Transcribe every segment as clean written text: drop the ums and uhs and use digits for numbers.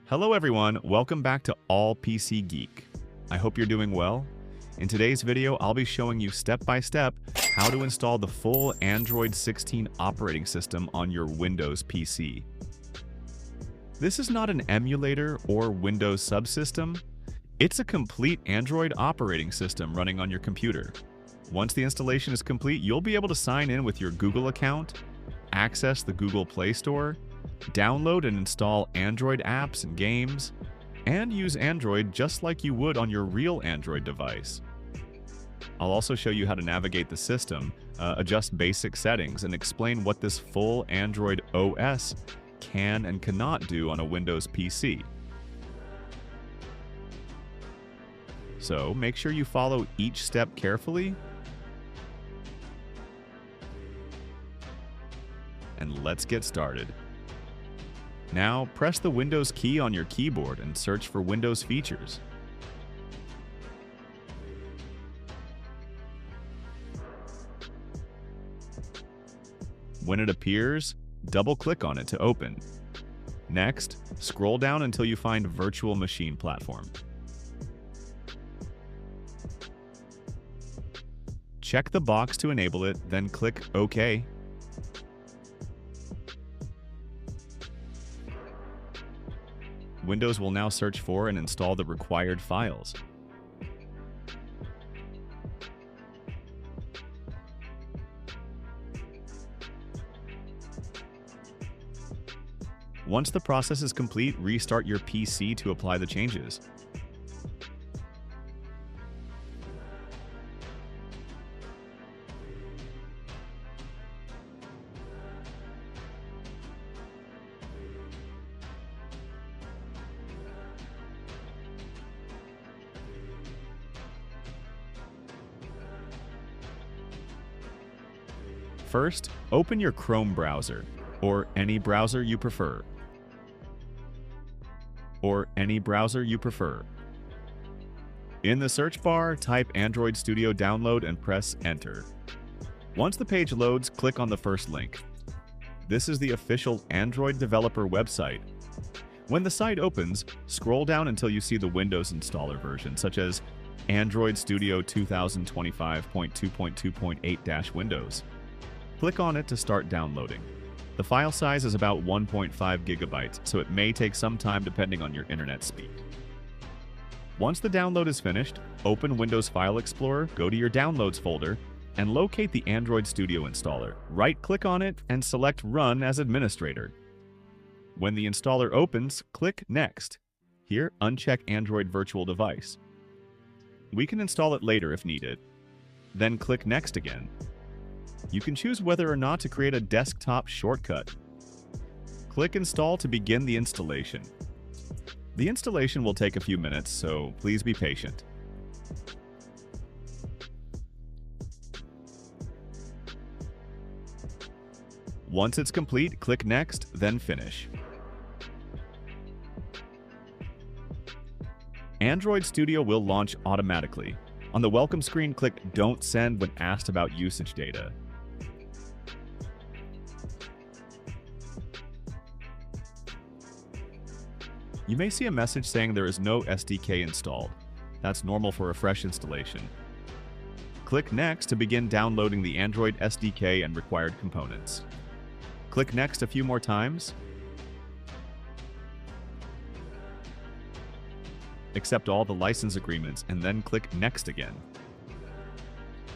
Hello everyone, welcome back to All PC Geek. I hope you're doing well. In today's video, I'll be showing you step by step how to install the full Android 16 operating system on your Windows PC. This is not an emulator or Windows subsystem. It's a complete Android operating system running on your computer. Once the installation is complete, you'll be able to sign in with your Google account, access the Google Play Store, download and install Android apps and games, and use Android just like you would on your real Android device. I'll also show you how to navigate the system, adjust basic settings, and explain what this full Android OS can and cannot do on a Windows PC. So make sure you follow each step carefully, and let's get started. Now, press the Windows key on your keyboard and search for Windows features. When it appears, double-click on it to open. Next, scroll down until you find Virtual Machine Platform. Check the box to enable it, then click OK. Windows will now search for and install the required files. Once the process is complete, restart your PC to apply the changes. First, open your Chrome browser, or any browser you prefer. In the search bar, type Android Studio Download and press Enter. Once the page loads, click on the first link. This is the official Android developer website. When the site opens, scroll down until you see the Windows installer version, such as Android Studio 2025.2.2.8-Windows. Click on it to start downloading. The file size is about 1.5 gigabytes, so it may take some time depending on your internet speed. Once the download is finished, open Windows File Explorer, go to your Downloads folder, and locate the Android Studio installer. Right-click on it and select Run as Administrator. When the installer opens, click Next. Here, uncheck Android Virtual Device. We can install it later if needed. Then click Next again. You can choose whether or not to create a desktop shortcut. Click Install to begin the installation. The installation will take a few minutes, so please be patient. Once it's complete, click Next, then Finish. Android Studio will launch automatically. On the welcome screen, click Don't Send when asked about usage data. You may see a message saying there is no SDK installed. That's normal for a fresh installation. Click Next to begin downloading the Android SDK and required components. Click Next a few more times. Accept all the license agreements and then click Next again.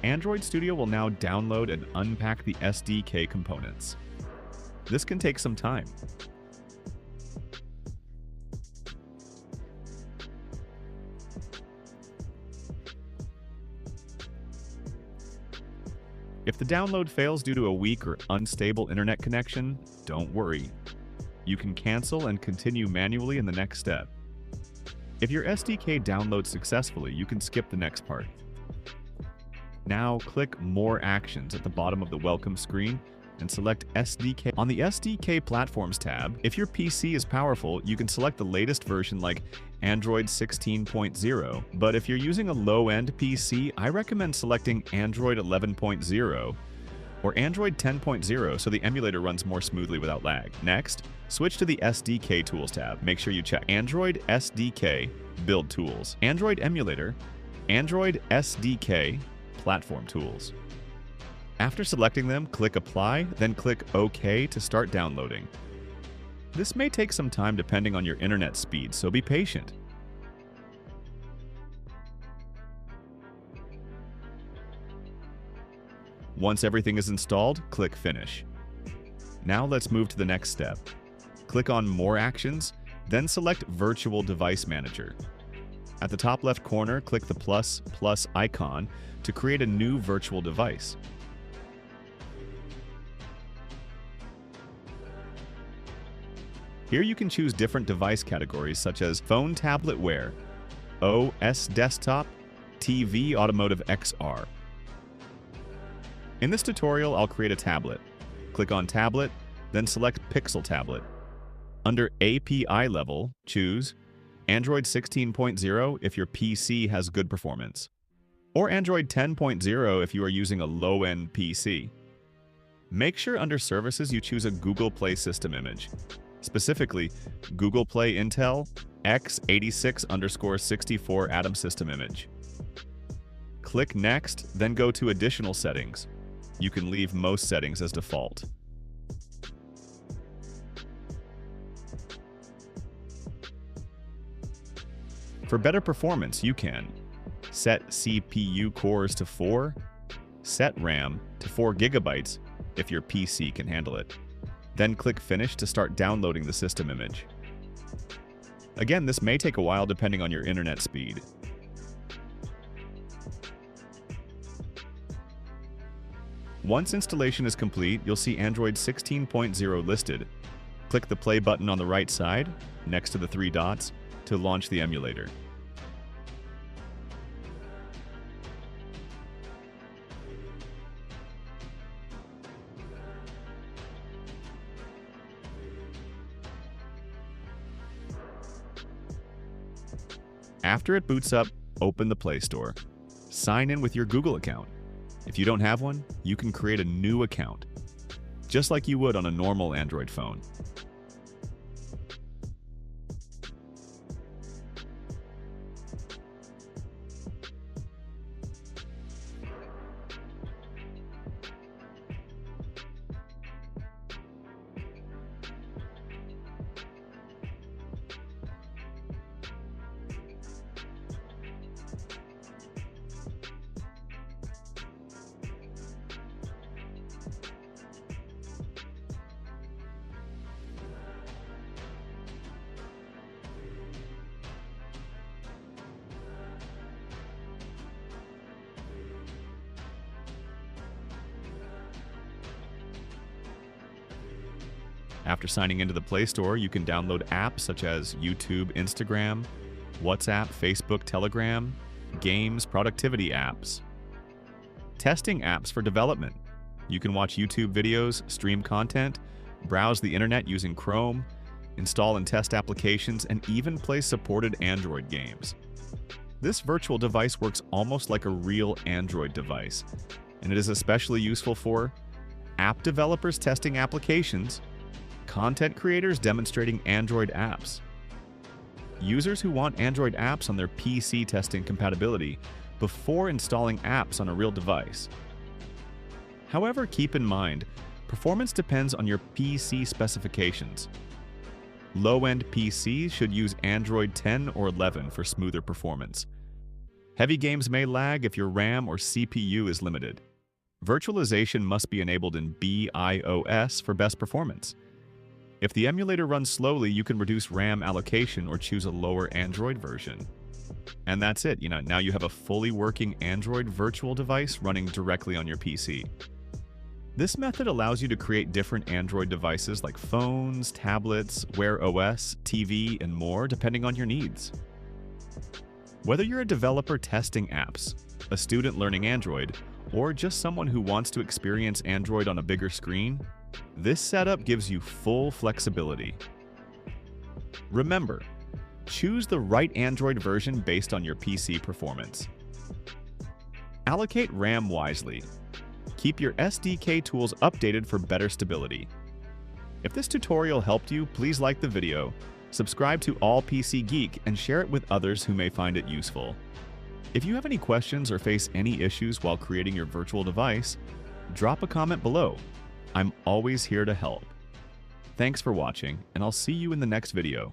Android Studio will now download and unpack the SDK components. This can take some time. If the download fails due to a weak or unstable internet connection, don't worry. You can cancel and continue manually in the next step. If your SDK downloads successfully, you can skip the next part. Now click More Actions at the bottom of the welcome screen and select SDK. On the SDK Platforms tab, if your PC is powerful, you can select the latest version like Android 16.0, but if you're using a low-end PC, I recommend selecting Android 11.0 or Android 10.0 so the emulator runs more smoothly without lag. Next, switch to the SDK Tools tab. Make sure you check Android SDK Build Tools, Android Emulator, Android SDK Platform Tools. After selecting them, click Apply, then click OK to start downloading. This may take some time depending on your internet speed, so be patient. Once everything is installed, click Finish. Now let's move to the next step. Click on More Actions, then select Virtual Device Manager. At the top left corner, click the plus icon to create a new virtual device. Here you can choose different device categories such as Phone Tablet Wear, OS Desktop, TV Automotive XR. In this tutorial, I'll create a tablet. Click on Tablet, then select Pixel Tablet. Under API level, choose Android 16.0 if your PC has good performance, or Android 10.0 if you are using a low-end PC. Make sure under Services you choose a Google Play system image, specifically Google Play Intel x86_64 Atom system image. Click Next, then go to Additional Settings. You can leave most settings as default. For better performance, you can set CPU cores to 4, set RAM to 4 GB if your PC can handle it. Then click Finish to start downloading the system image. Again, this may take a while depending on your internet speed. Once installation is complete, you'll see Android 16.0 listed. Click the play button on the right side, next to the 3 dots, to launch the emulator. After it boots up, open the Play Store. Sign in with your Google account. If you don't have one, you can create a new account, just like you would on a normal Android phone. After signing into the Play Store, you can download apps such as YouTube, Instagram, WhatsApp, Facebook, Telegram, games, productivity apps. Testing apps for development. You can watch YouTube videos, stream content, browse the internet using Chrome, install and test applications, and even play supported Android games. This virtual device works almost like a real Android device, and it is especially useful for app developers testing applications, content creators demonstrating Android apps, users who want Android apps on their PC testing compatibility before installing apps on a real device. However, keep in mind, performance depends on your PC specifications. Low-end PCs should use Android 10 or 11 for smoother performance. Heavy games may lag if your RAM or CPU is limited. Virtualization must be enabled in BIOS for best performance. If the emulator runs slowly, you can reduce RAM allocation or choose a lower Android version. And that's it. Now you have a fully working Android virtual device running directly on your PC. This method allows you to create different Android devices like phones, tablets, Wear OS, TV, and more, depending on your needs. Whether you're a developer testing apps, a student learning Android, or just someone who wants to experience Android on a bigger screen, this setup gives you full flexibility. Remember, choose the right Android version based on your PC performance. Allocate RAM wisely. keep your SDK tools updated for better stability. If this tutorial helped you, please like the video, subscribe to All PC Geek, and share it with others who may find it useful. If you have any questions or face any issues while creating your virtual device, drop a comment below. I'm always here to help. Thanks for watching, and I'll see you in the next video.